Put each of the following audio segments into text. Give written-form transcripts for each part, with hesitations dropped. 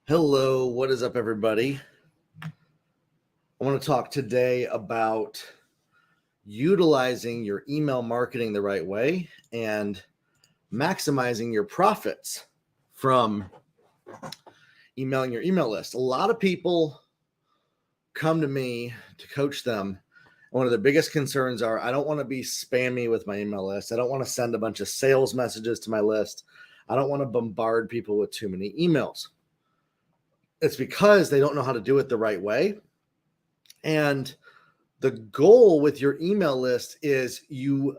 Hello, what is up, everybody? I want to talk today about utilizing your email marketing the right way and maximizing your profits from emailing your email list. A lot of people come to me to coach them. One of the biggest concerns are I don't want to be spammy with my email list. I don't want to send a bunch of sales messages to my list. I don't want to bombard people with too many emails. It's because they don't know how to do it the right way. And the goal with your email list is you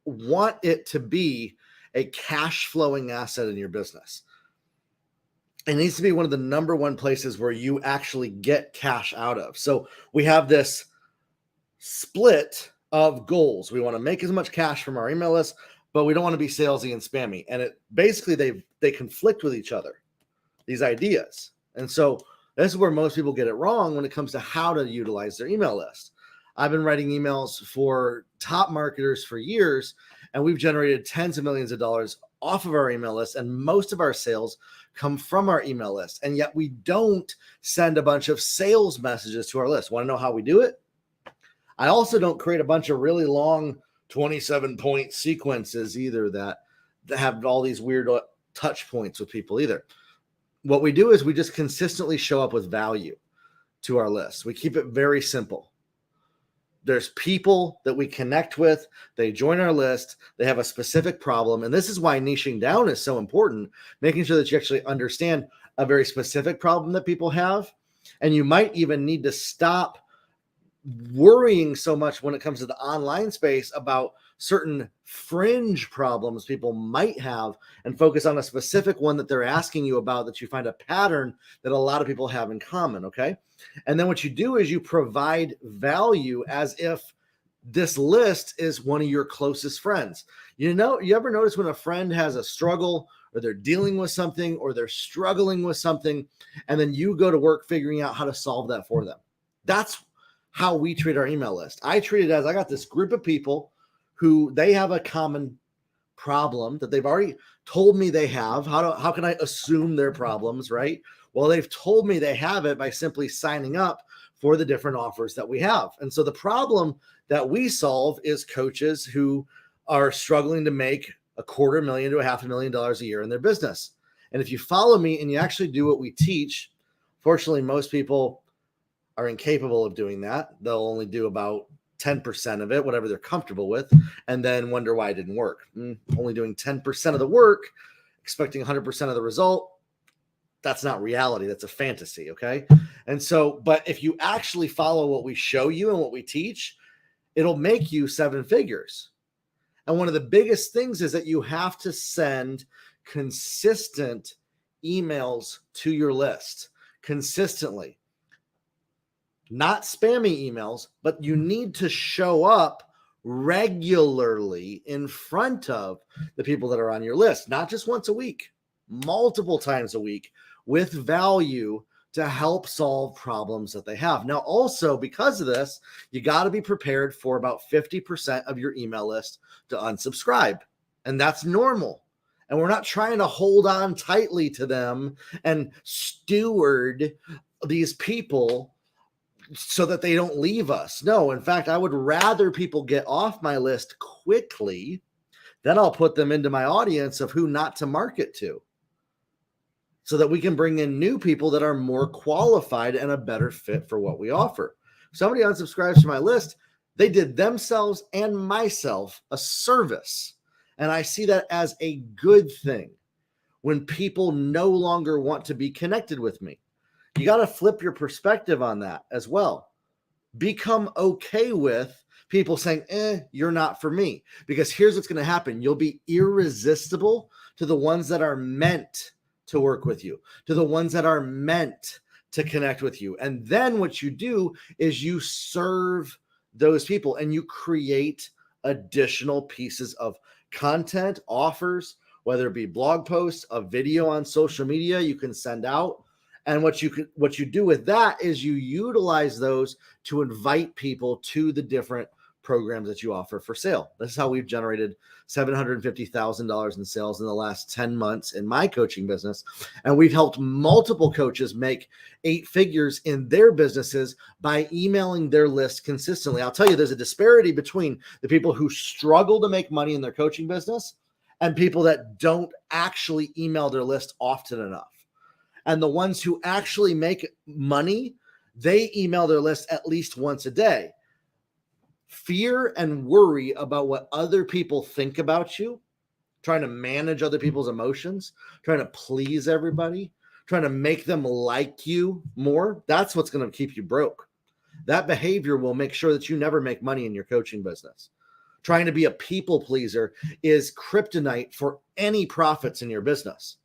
want it to be a cash flowing asset in your business. It needs to be one of the number one places where you actually get cash out of. So we have this split of goals. We want to make as much cash from our email list, but we don't want to be salesy and spammy. And it basically they conflict with each other, these ideas. And so this is where most people get it wrong when it comes to how to utilize their email list. I've been writing emails for top marketers for years, and we've generated tens of millions of dollars off of our email list, and most of our sales come from our email list. And yet we don't send a bunch of sales messages to our list. Want to know how we do it? I also don't create a bunch of really long 27-point sequences either that have all these weird touch points with people either. What we do is we just consistently show up with value to our list. We keep it very simple. There's people that we connect with. They join our list. They have a specific problem. And this is why niching down is so important, making sure that you actually understand a very specific problem that people have. And you might even need to stop worrying so much when it comes to the online space about certain fringe problems people might have and focus on a specific one that they're asking you about that you find a pattern that a lot of people have in common, okay? And then what you do is you provide value as if this list is one of your closest friends. You ever notice when a friend has a struggle or they're dealing with something or they're struggling with something, and then you go to work figuring out how to solve that for them? That's how we treat our email list. I treat it as I got this group of people who they have a common problem that they've already told me they have. How can I assume their problems, right? Well, they've told me they have it by simply signing up for the different offers that we have. And so the problem that we solve is coaches who are struggling to make $250,000 to $500,000 a year in their business. And if you follow me and you actually do what we teach, fortunately, most people are incapable of doing that. They'll only do about 10% of it, whatever they're comfortable with, and then wonder why it didn't work. Only doing 10% of the work, expecting 100% of the result. That's not reality. That's a fantasy, okay? And so, but if you actually follow what we show you and what we teach, it'll make you seven figures. And one of the biggest things is that you have to send consistent emails to your list consistently. Not spammy emails, but you need to show up regularly in front of the people that are on your list, not just once a week, multiple times a week with value to help solve problems that they have. Now, also because of this, you got to be prepared for about 50% of your email list to unsubscribe. And that's normal. And we're not trying to hold on tightly to them and steward these people so that they don't leave us. No, in fact, I would rather people get off my list quickly. Then I'll put them into my audience of who not to market to so that we can bring in new people that are more qualified and a better fit for what we offer. Somebody unsubscribes to my list, they did themselves and myself a service. And I see that as a good thing when people no longer want to be connected with me. You got to flip your perspective on that as well. Become okay with people saying, you're not for me. Because here's what's going to happen. You'll be irresistible to the ones that are meant to work with you, to the ones that are meant to connect with you. And then what you do is you serve those people and you create additional pieces of content, offers, whether it be blog posts, a video on social media you can send out. And what you do with that is you utilize those to invite people to the different programs that you offer for sale. This is how we've generated $750,000 in sales in the last 10 months in my coaching business. And we've helped multiple coaches make 8 figures in their businesses by emailing their list consistently. I'll tell you, there's a disparity between the people who struggle to make money in their coaching business and people that don't actually email their list often enough. And the ones who actually make money, they email their list at least once a day. Fear and worry about what other people think about you, trying to manage other people's emotions, trying to please everybody, trying to make them like you more, that's what's going to keep you broke. That behavior will make sure that you never make money in your coaching business. Trying to be a people pleaser is kryptonite for any profits in your business.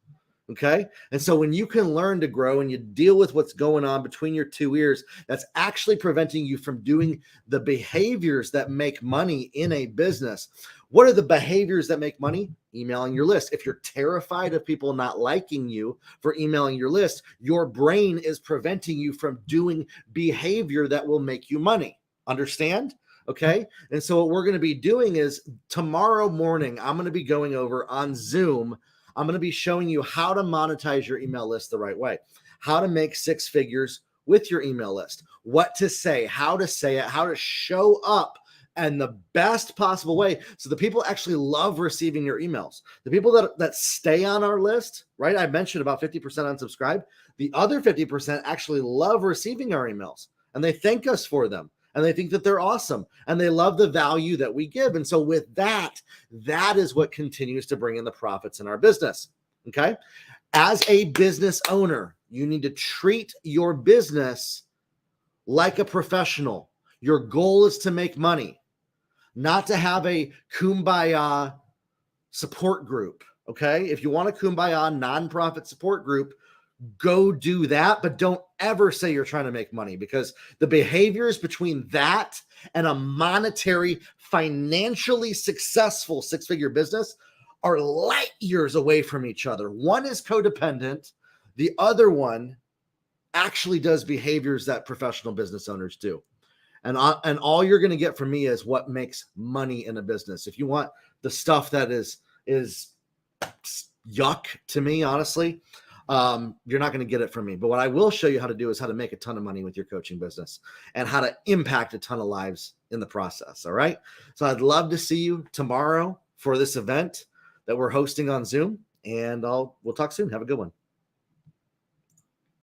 Okay. And so when you can learn to grow and you deal with what's going on between your 2 ears, that's actually preventing you from doing the behaviors that make money in a business. What are the behaviors that make money? Emailing your list. If you're terrified of people not liking you for emailing your list, your brain is preventing you from doing behavior that will make you money. Understand? Okay. And so what we're going to be doing is tomorrow morning, I'm going to be going over on Zoom. I'm going to be showing you how to monetize your email list the right way, how to make 6 figures with your email list, what to say, how to say it, how to show up in the best possible way. So the people actually love receiving your emails. The people that stay on our list, right? I mentioned about 50% unsubscribe. The other 50% actually love receiving our emails and they thank us for them. And they think that they're awesome and they love the value that we give. And so with that, that is what continues to bring in the profits in our business. Okay. As a business owner, you need to treat your business like a professional. Your goal is to make money, not to have a kumbaya support group. Okay. If you want a kumbaya nonprofit support group, go do that, but don't ever say you're trying to make money, because the behaviors between that and a monetary, financially successful 6-figure business are light years away from each other. One is codependent. The other one actually does behaviors that professional business owners do. And all you're going to get from me is what makes money in a business. If you want the stuff that is yuck to me, honestly, you're not going to get it from me. But what I will show you how to do is how to make a ton of money with your coaching business and how to impact a ton of lives in the process. All right. So I'd love to see you tomorrow for this event that we're hosting on Zoom, and we'll talk soon. Have a good one.